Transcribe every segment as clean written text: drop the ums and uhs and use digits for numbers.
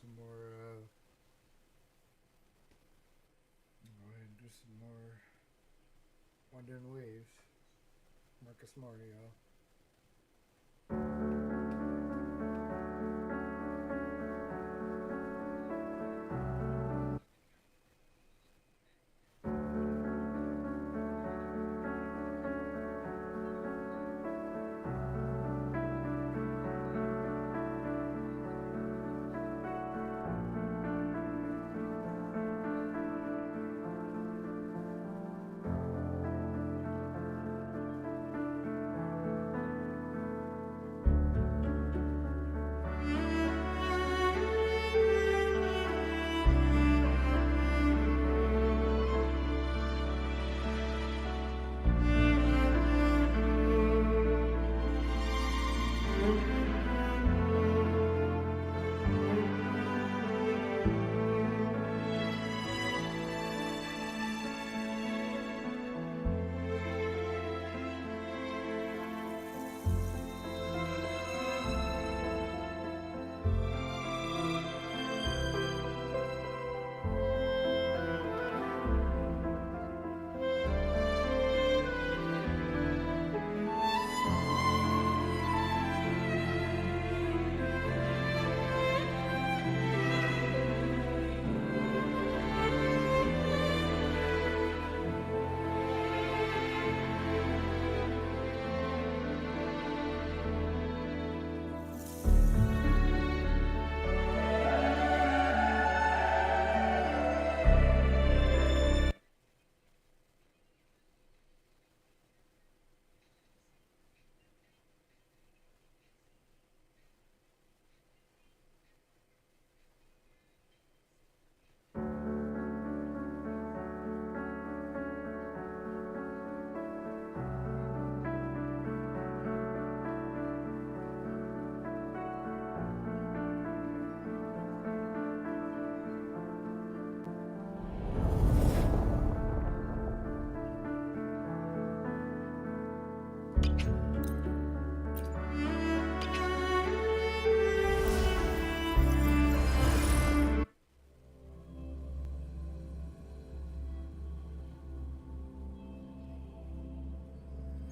some more, go ahead and do some more Wuthering Waves. Marcus Mori, y'all.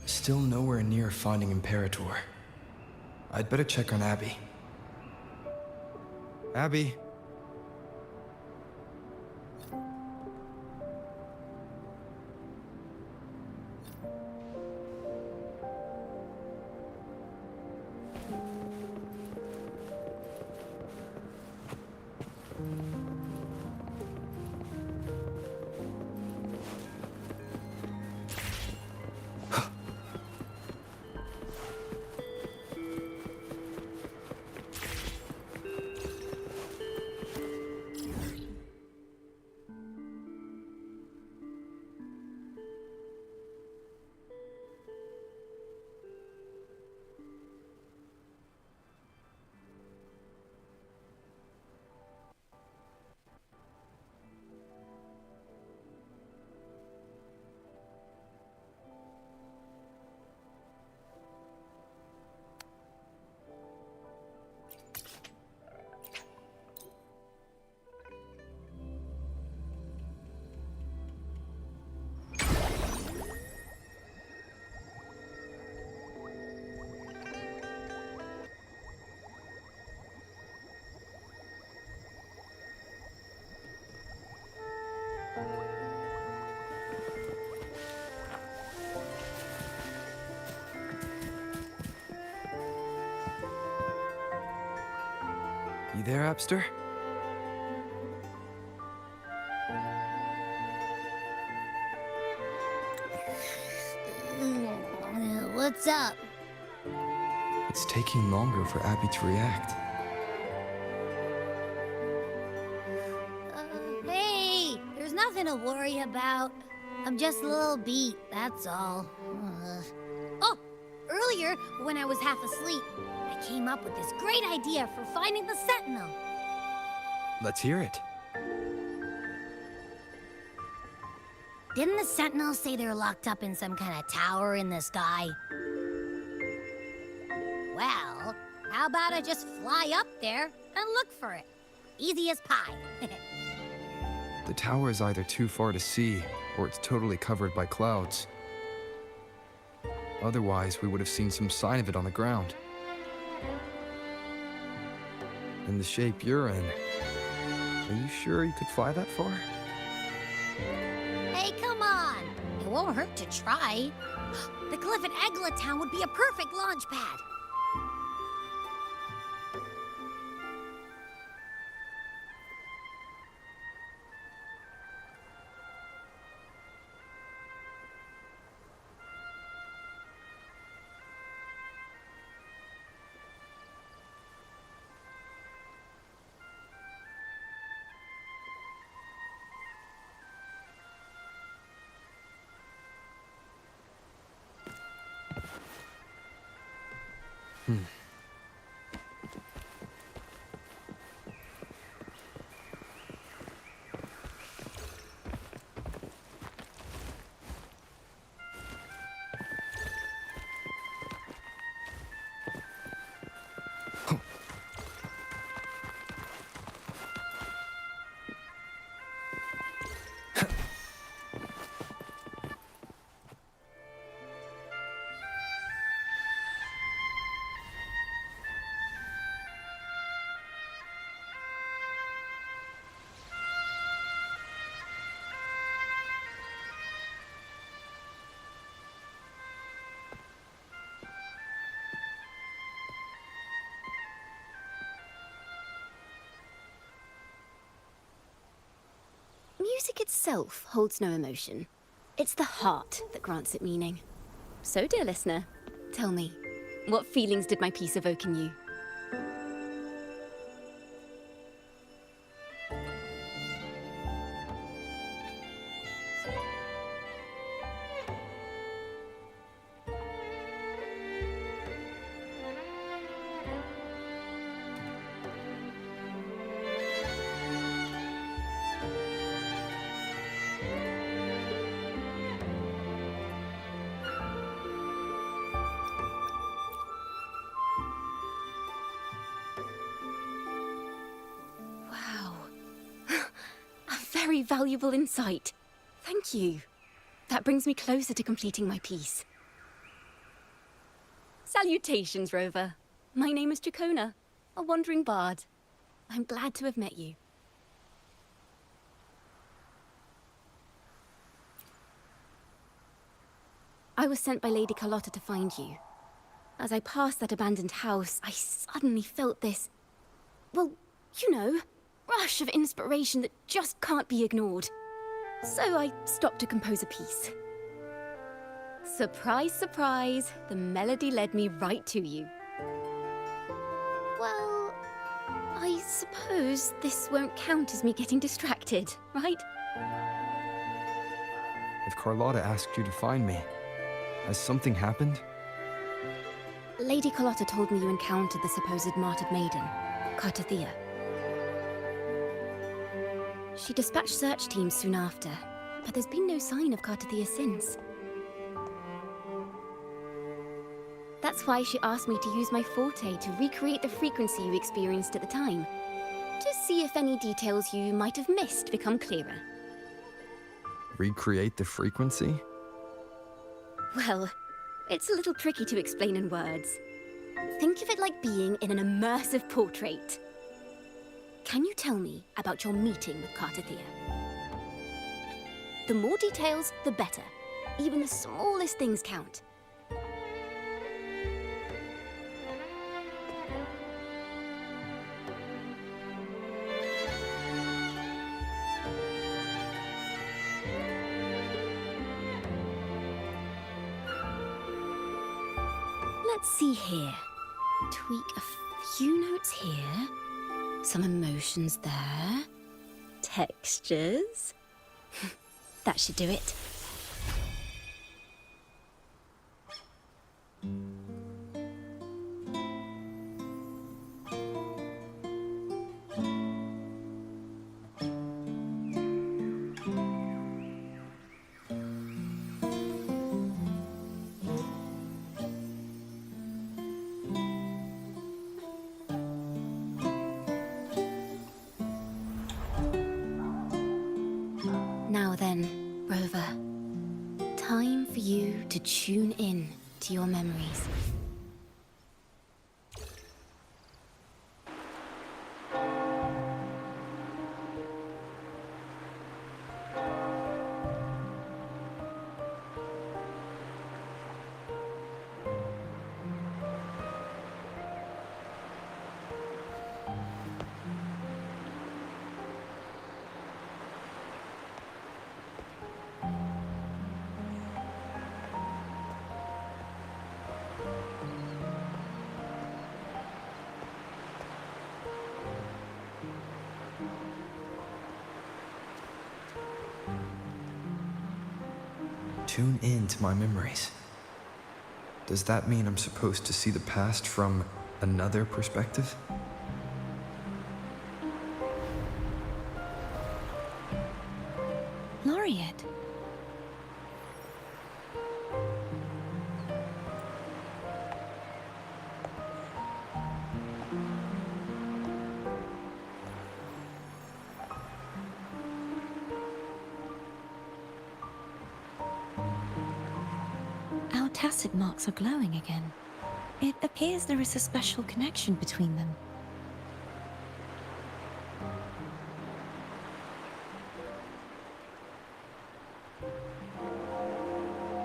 Still nowhere near finding Imperator. I'd better check on Abby. Abby? You there, Abster? What's up? It's taking longer for Abby to react. Hey, there's nothing to worry about. I'm just a little beat, that's all. Oh, earlier, when I was half asleep, I came up with this great idea for finding the Sentinel. Let's hear it. Didn't the Sentinels say they're locked up in some kind of tower in the sky? Well, how about I just fly up there and look for it? Easy as pie. The tower is either too far to see, or it's totally covered by clouds. Otherwise, we would have seen some sign of it on the ground. In the shape you're in, are you sure you could fly that far? Hey, come on. It won't hurt to try. The cliff at Eglet Town would be a perfect launch pad. Music itself holds no emotion. It's the heart that grants it meaning. So, dear listener, tell me, what feelings did my piece evoke in you? Very valuable insight. Thank you. That brings me closer to completing my piece. Salutations, Rover. My name is Dracona, a wandering bard. I'm glad to have met you. I was sent by Lady Carlotta to find you. As I passed that abandoned house, I suddenly felt this... well, you know... rush of inspiration that just can't be ignored. So I stopped to compose a piece. Surprise, surprise, the melody led me right to you. Well, I suppose this won't count as me getting distracted, right? If Carlotta asked you to find me, has something happened? Lady Carlotta told me you encountered the supposed martyred maiden, Cartathea. She dispatched search teams soon after, but there's been no sign of Cartathea since. That's why she asked me to use my forte to recreate the frequency you experienced at the time, to see if any details you might have missed become clearer. Recreate the frequency? Well, it's a little tricky to explain in words. Think of it like being in an immersive portrait. Can you tell me about your meeting with Cartathea? The more details, the better. Even the smallest things count. Let's see here. Tweak a few notes here. Some emotions there. Textures. That should do it. to your memories. Tune in to my memories. Does that mean I'm supposed to see the past from another perspective? Laureate. Our tacit marks are glowing again. It appears there is a special connection between them.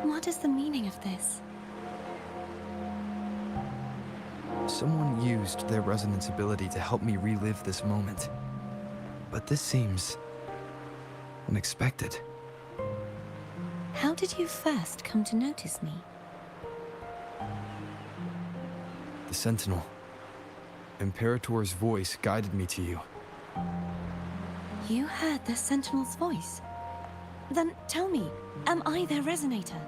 What is the meaning of this? Someone used their resonance ability to help me relive this moment. But this seems unexpected. How did you first come to notice me? The Sentinel. Imperator's voice guided me to you. You heard the Sentinel's voice? Then tell me, am I their resonator?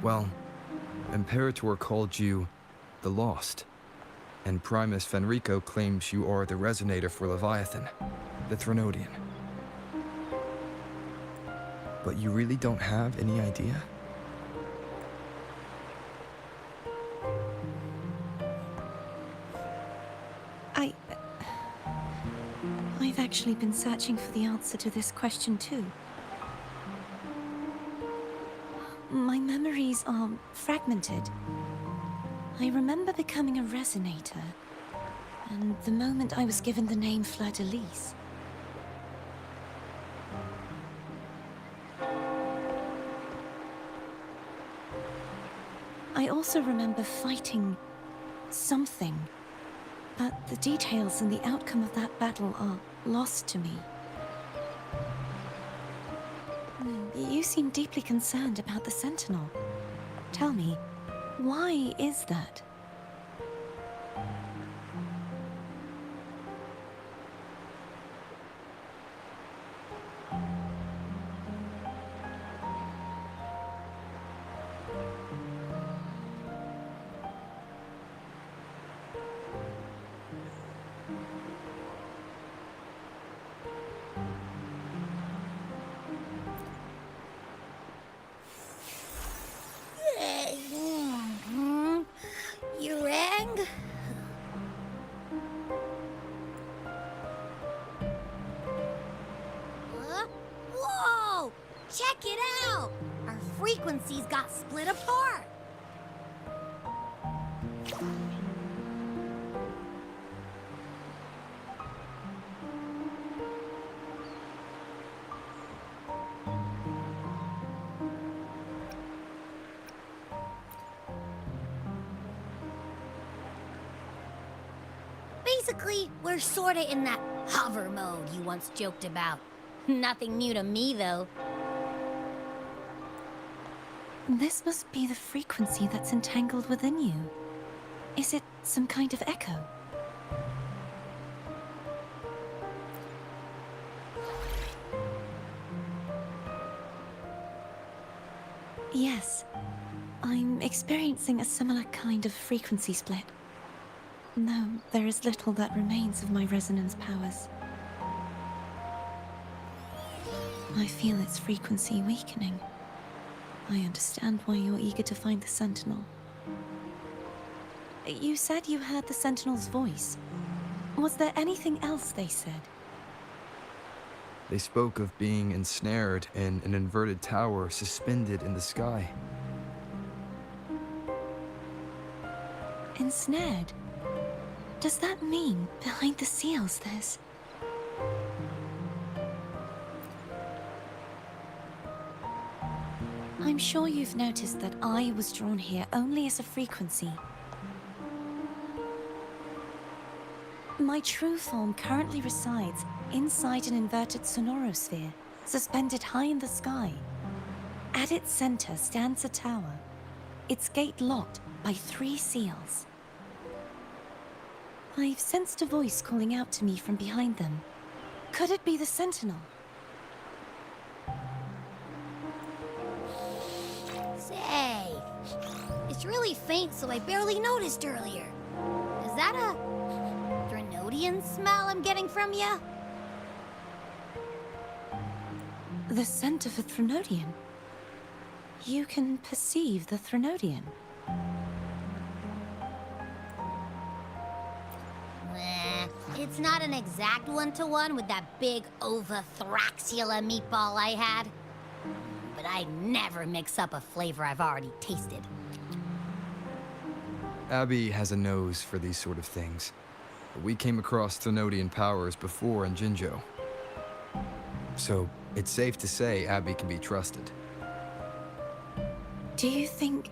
Well, Imperator called you the Lost, and Primus Fenrico claims you are the resonator for Leviathan, the Threnodian. But you really don't have any idea? I've actually been searching for the answer to this question too. My memories are fragmented. I remember becoming a resonator, and the moment I was given the name Fleur-de-Lis. I also remember fighting something, but the details and the outcome of that battle are lost to me. You seem deeply concerned about the Sentinel. Tell me, why is that? You rang? Whoa! Check it out! Our frequencies got split apart! Basically, we're sorta in that hover mode you once joked about. Nothing new to me, though. This must be the frequency that's entangled within you. Is it some kind of echo? Yes, I'm experiencing a similar kind of frequency split. No, there is little that remains of my resonance powers. I feel its frequency weakening. I understand why you're eager to find the Sentinel. You said you heard the Sentinel's voice. Was there anything else they said? They spoke of being ensnared in an inverted tower suspended in the sky. Ensnared? Does that mean behind the seals there's... I'm sure you've noticed that I was drawn here only as a frequency. My true form currently resides inside an inverted sonorosphere, suspended high in the sky. At its center stands a tower, its gate locked by 3 seals. I've sensed a voice calling out to me from behind them. Could it be the Sentinel? Say, it's really faint, so I barely noticed earlier. Is that a Threnodian smell I'm getting from you? The scent of a Threnodian? You can perceive the Threnodian? It's not an exact one-to-one with that big Ovathraxula meatball I had. But I'd never mix up a flavor I've already tasted. Abby has a nose for these sort of things. We came across Threnodian powers before in Jinzhou. So, it's safe to say Abby can be trusted. Do you think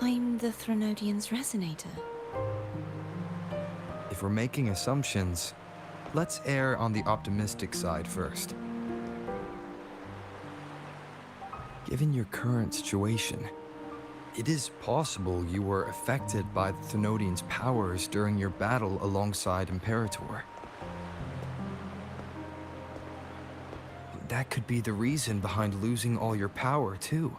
I'm the Threnodian's resonator? If we're making assumptions, let's err on the optimistic side first. Given your current situation, it is possible you were affected by the Threnodian's powers during your battle alongside Imperator. That could be the reason behind losing all your power, too.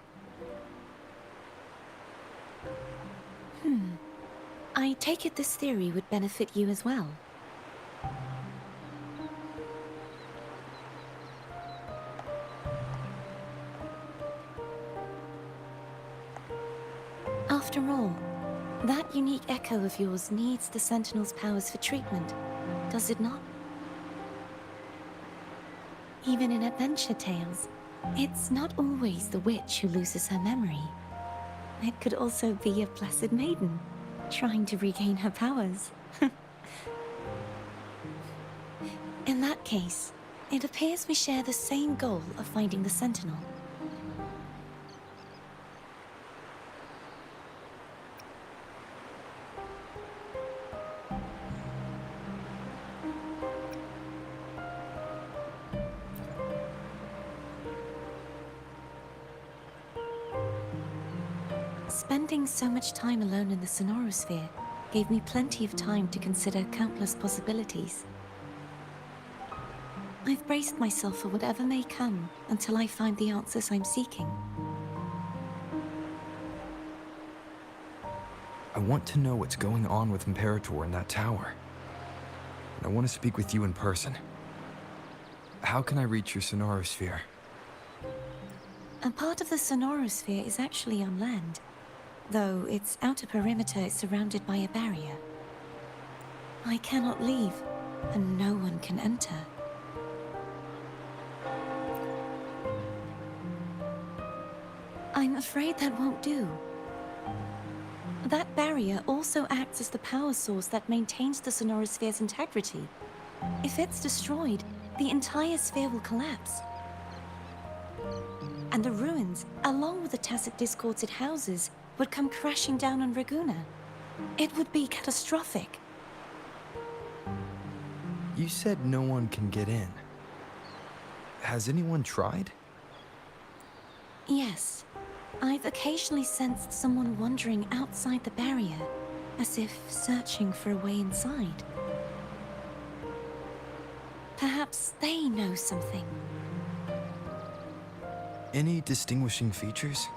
I take it this theory would benefit you as well. After all, that unique echo of yours needs the Sentinel's powers for treatment, does it not? Even in adventure tales, it's not always the witch who loses her memory. It could also be a blessed maiden, trying to regain her powers. In that case, it appears we share the same goal of finding the Sentinel. Spending so much time alone in the sonorosphere gave me plenty of time to consider countless possibilities. I've braced myself for whatever may come until I find the answers I'm seeking. I want to know what's going on with Imperator in that tower. And I want to speak with you in person. How can I reach your sonorosphere? A part of the sonorosphere is actually on land, though its outer perimeter is surrounded by a barrier. I cannot leave, and no one can enter. I'm afraid that won't do. That barrier also acts as the power source that maintains the sonorosphere's integrity. If it's destroyed, the entire sphere will collapse. And the ruins, along with the tacit discords it houses, would come crashing down on Raguna. It would be catastrophic. You said no one can get in. Has anyone tried? Yes. I've occasionally sensed someone wandering outside the barrier, as if searching for a way inside. Perhaps they know something. Any distinguishing features?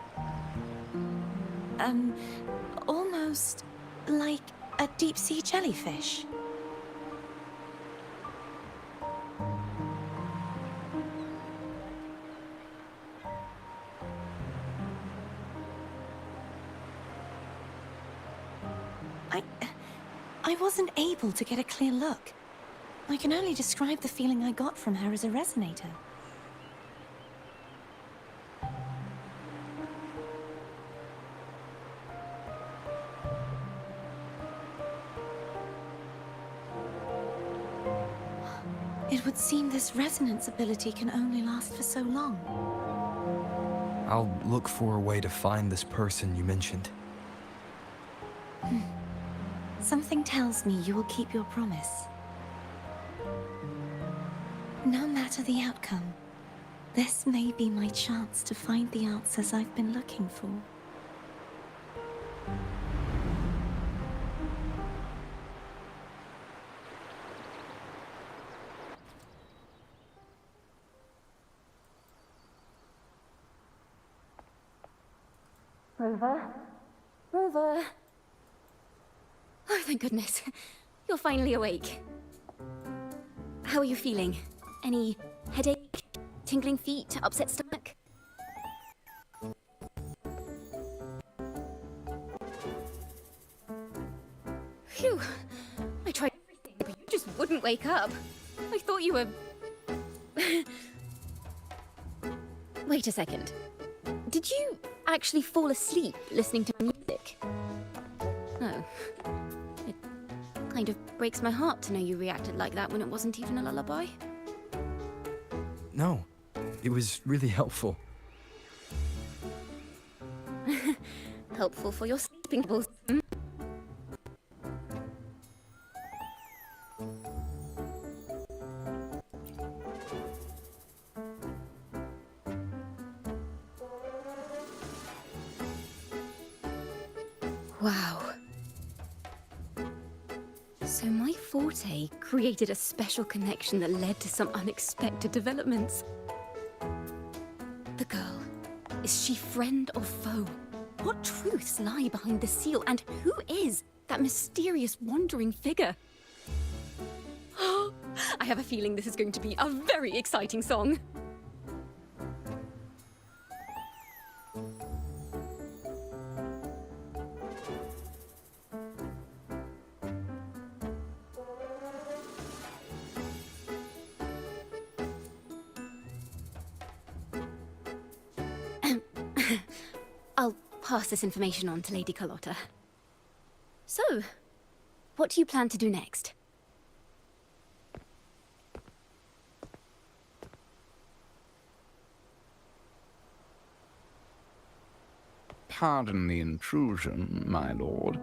Almost like a deep-sea jellyfish. I wasn't able to get a clear look. I can only describe the feeling I got from her as a resonator. It would seem this resonance ability can only last for so long. I'll look for a way to find this person you mentioned. Something tells me you will keep your promise. No matter the outcome, this may be my chance to find the answers I've been looking for. Rover? Rover? Oh, thank goodness. You're finally awake. How are you feeling? Any headache, tingling feet, upset stomach? Phew. I tried everything, but you just wouldn't wake up. I thought you were... Wait a second. Did you actually fall asleep listening to music? Oh. It kind of breaks my heart to know you reacted like that when it wasn't even a lullaby. No, it was really helpful. Helpful for your sleeping troubles. Hmm? Wow. So my forte created a special connection that led to some unexpected developments. The girl, is she friend or foe? What truths lie behind the seal, and who is that mysterious wandering figure? I have a feeling this is going to be a very exciting song. I'll pass this information on to Lady Carlotta. So, what do you plan to do next? Pardon the intrusion, my lord.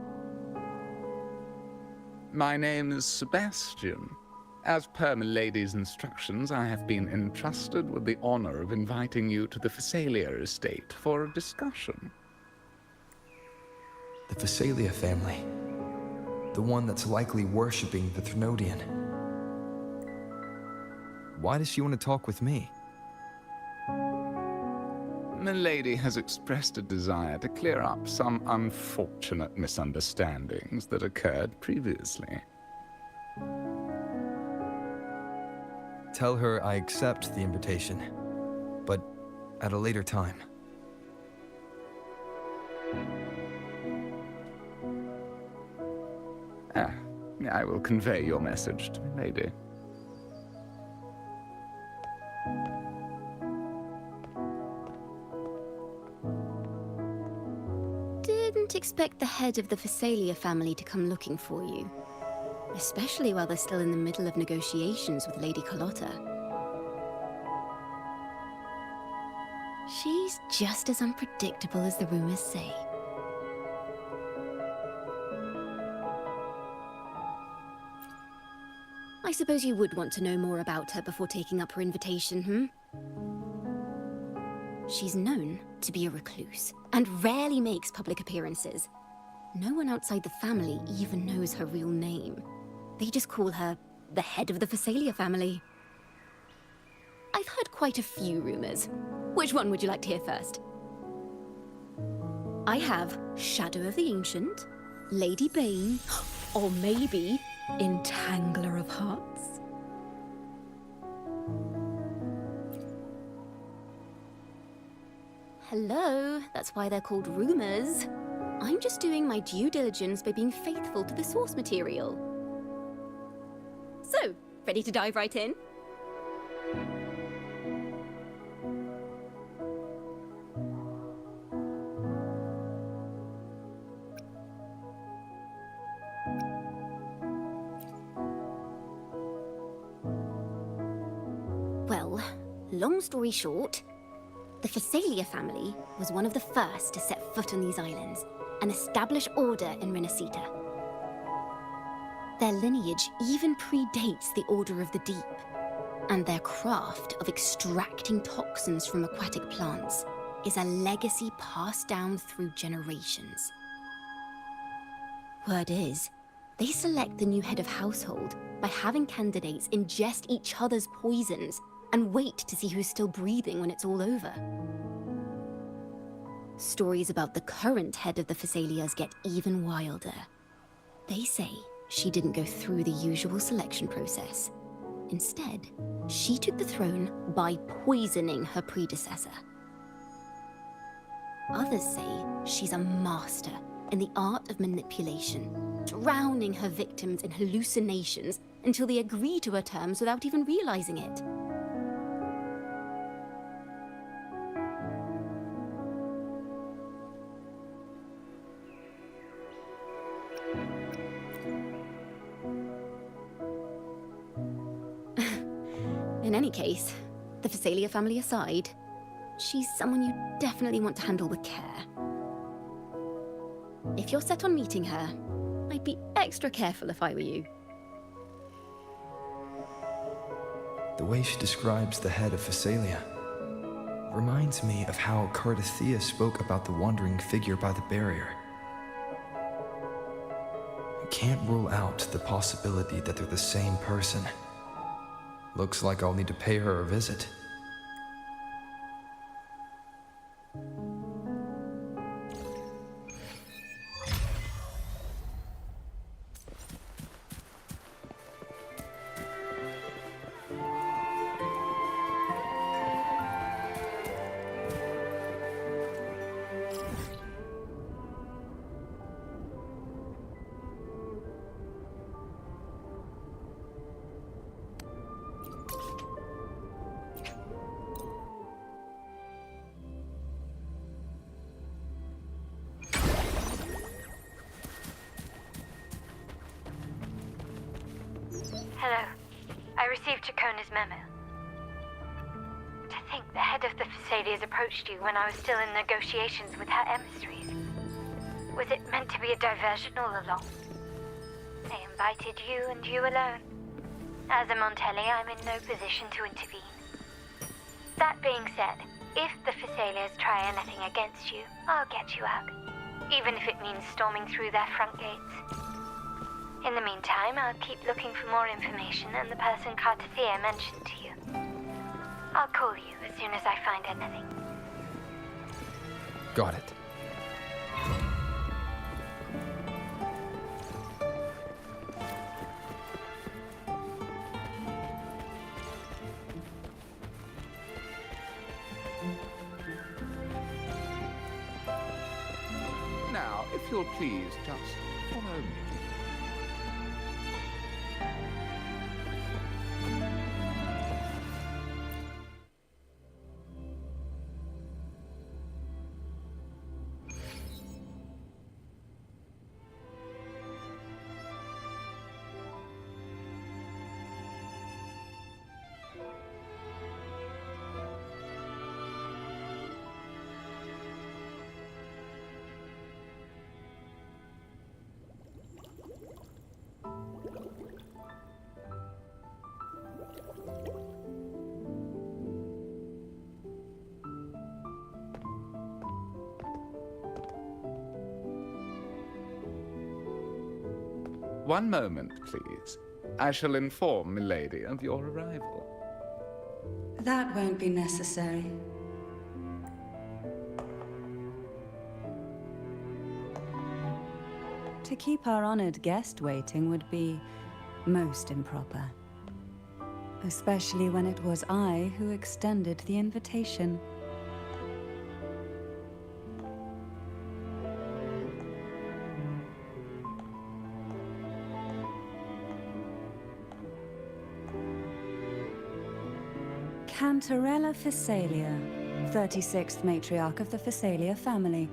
My name is Sebastian. As per milady's instructions, I have been entrusted with the honor of inviting you to the Phasalia estate for a discussion. The Phasalia family. The one that's likely worshipping the Thrunodian. Why does she want to talk with me? Milady has expressed a desire to clear up some unfortunate misunderstandings that occurred previously. Tell her I accept the invitation, but at a later time. I will convey your message to Milady. Didn't expect the head of the Phasalia family to come looking for you. Especially while they're still in the middle of negotiations with Lady Carlotta. She's just as unpredictable as the rumors say. I suppose you would want to know more about her before taking up her invitation, hmm? She's known to be a recluse, and rarely makes public appearances. No one outside the family even knows her real name. They just call her the head of the Phasalia family. I've heard quite a few rumors. Which one would you like to hear first? I have Shadow of the Ancient, Lady Bane, or maybe Entangler of Hearts. Hello, that's why they're called rumors. I'm just doing my due diligence by being faithful to the source material. So, Ready to dive right in? Well, long story short, the Phasalia family was one of the first to set foot on these islands and establish order in Renacita. Their lineage even predates the Order of the Deep, and their craft of extracting toxins from aquatic plants is a legacy passed down through generations. Word is, they select the new head of household by having candidates ingest each other's poisons and wait to see who's still breathing when it's all over. Stories about the current head of the Phasalias get even wilder. They say she didn't go through the usual selection process. Instead, she took the throne by poisoning her predecessor. Others say she's a master in the art of manipulation, drowning her victims in hallucinations until they agree to her terms without even realizing it. In any case, the Phasalia family aside, she's someone you definitely want to handle with care. If you're set on meeting her, I'd be extra careful if I were you. The way she describes the head of Phasalia reminds me of how Cardathea spoke about the wandering figure by the barrier. I can't rule out the possibility that they're the same person. Looks like I'll need to pay her a visit. Hello. I received Chacona's memo. To think the head of the Phasalias approached you when I was still in negotiations with her emissaries. Was it meant to be a diversion all along? They invited you and you alone. As a Montelli, I'm in no position to intervene. That being said, if the Phasalias try anything against you, I'll get you out. Even if it means storming through their front gates. In the meantime, I'll keep looking for more information and the person Cardathea mentioned to you. I'll call you as soon as I find anything. Got it. Now, if you'll please just follow me. One moment, please. I shall inform Milady of your arrival. That won't be necessary. To keep our honored guest waiting would be most improper. Especially when it was I who extended the invitation. Cantarella Physalia, 36th matriarch of the Physalia family.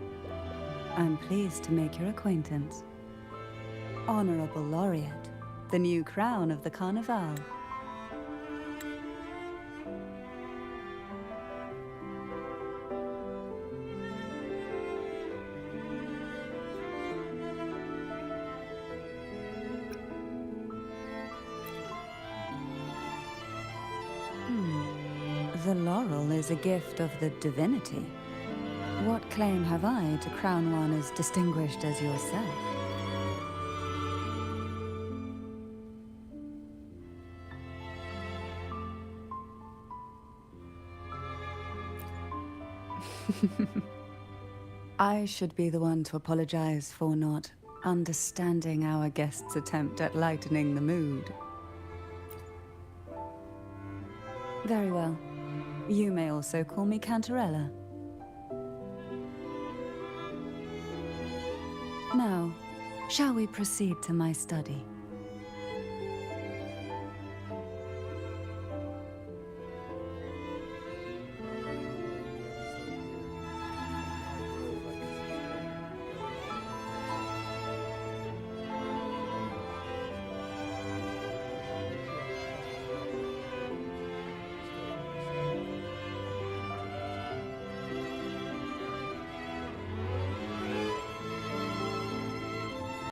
I'm pleased to make your acquaintance. Honorable Laureate, the new crown of the Carnival. The laurel is a gift of the divinity. What claim have I to crown one as distinguished as yourself? I should be the one to apologize for not understanding our guest's attempt at lightening the mood. Very well. You may also call me Cantarella. Now, shall we proceed to my study?